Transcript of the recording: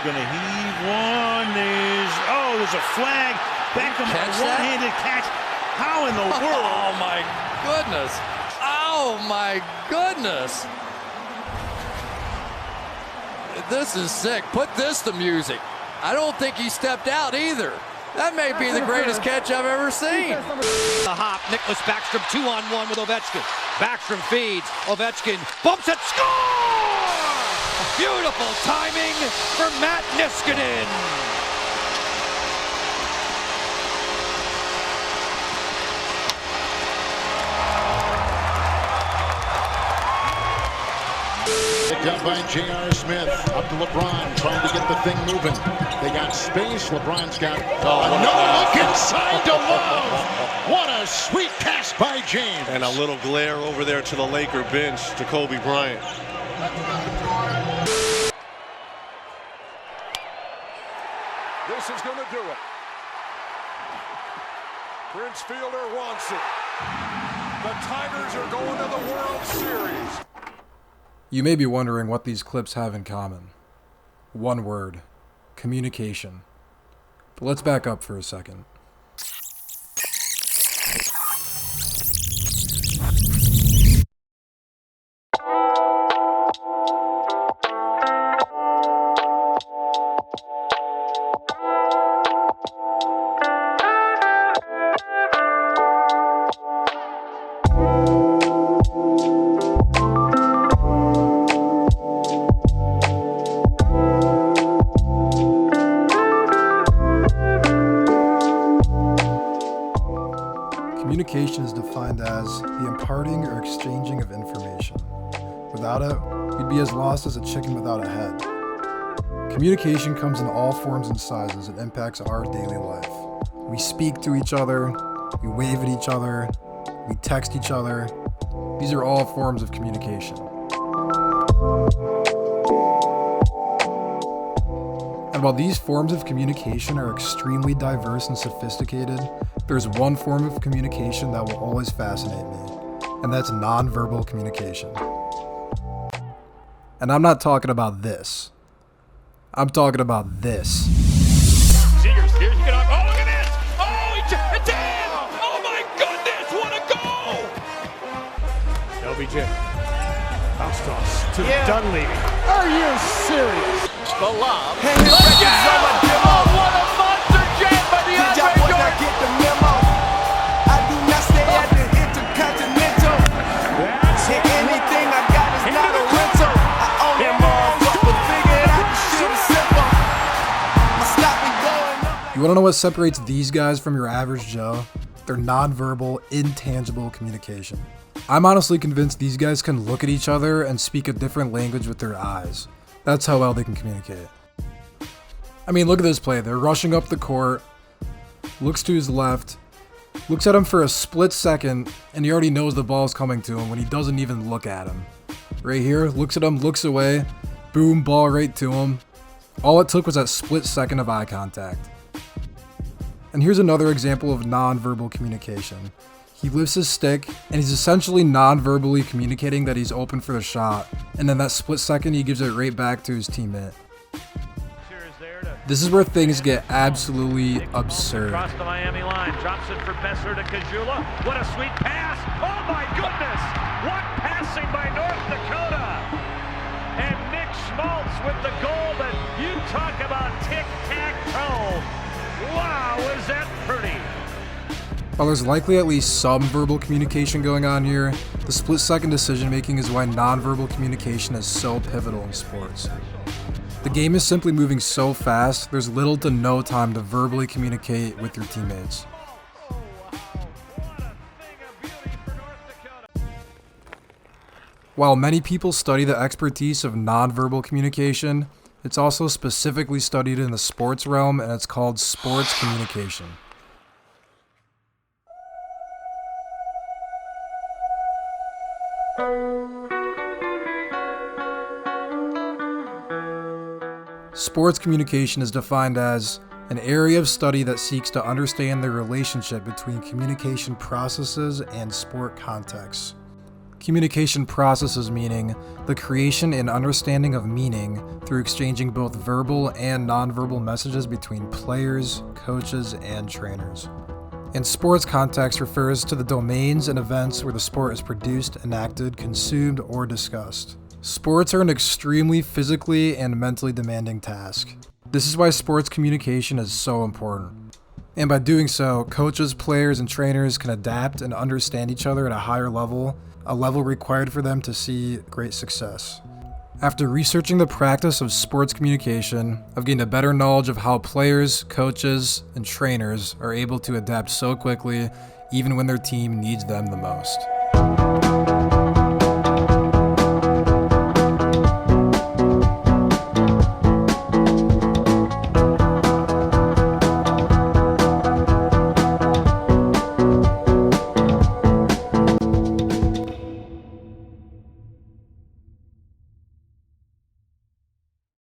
going to heave one. There's a flag. Beckham, a one-handed catch. How in the world? Oh, my goodness. Oh, my goodness. This is sick. Put this to music. I don't think he stepped out either. That may be the greatest catch I've ever seen. The hop, Nicholas Backstrom 2-on-1 with Ovechkin. Backstrom feeds, Ovechkin bumps it, score! Beautiful timing for Matt Niskanen. Picked up by J.R. Smith. Up to LeBron, trying to get the thing moving. They got space. LeBron's got another look inside to Love. What a sweet pass by James. And a little glare over there to the Laker bench to Kobe Bryant. This is going to do it. Prince Fielder wants it. The Tigers are going to the World Series. You may be wondering what these clips have in common. One word: communication. But let's back up for a second. Communication is defined as the imparting or exchanging of information. Without it, we'd be as lost as a chicken without a head. Communication comes in all forms and sizes and impacts our daily life. We speak to each other, we wave at each other, we text each other. These are all forms of communication. And while these forms of communication are extremely diverse and sophisticated, there's one form of communication that will always fascinate me, and that's nonverbal communication. And I'm not talking about this. I'm talking about this. Sears, here's you get up. Oh, look at this! Oh, it's in! Oh my goodness, what a goal! LBJ. Bounce toss to Dunleavy. Are you serious? The lob. Oh, what a monster jam by the Andre Jordan! You want to know what separates these guys from your average Joe? Their nonverbal, intangible communication. I'm honestly convinced these guys can look at each other and speak a different language with their eyes. That's how well they can communicate. I mean, look at this play. They're rushing up the court, looks to his left, looks at him for a split second, and he already knows the ball's coming to him when he doesn't even look at him. Right here, looks at him, looks away, boom, ball right to him. All it took was that split second of eye contact. And here's another example of nonverbal communication. He lifts his stick, and he's essentially non-verbally communicating that he's open for the shot, and then that split second he gives it right back to his teammate. This is where things get absolutely absurd. Across the Miami line, drops it for Besser to Kajula. What a sweet pass! Oh my goodness! What passing by North Dakota! And Nick Schmaltz with the goal, but you talk about tic-tac-toe. Wow, is that pretty! While there's likely at least some verbal communication going on here, the split-second decision-making is why nonverbal communication is so pivotal in sports. The game is simply moving so fast, there's little to no time to verbally communicate with your teammates. While many people study the expertise of nonverbal communication, it's also specifically studied in the sports realm, and it's called sports communication. Sports communication is defined as an area of study that seeks to understand the relationship between communication processes and sport contexts. Communication processes meaning, the creation and understanding of meaning through exchanging both verbal and nonverbal messages between players, coaches, and trainers. In sports context refers to the domains and events where the sport is produced, enacted, consumed, or discussed. Sports are an extremely physically and mentally demanding task. This is why sports communication is so important. And by doing so, coaches, players, and trainers can adapt and understand each other at a higher level, a level required for them to see great success. After researching the practice of sports communication, I've gained a better knowledge of how players, coaches, and trainers are able to adapt so quickly, even when their team needs them the most.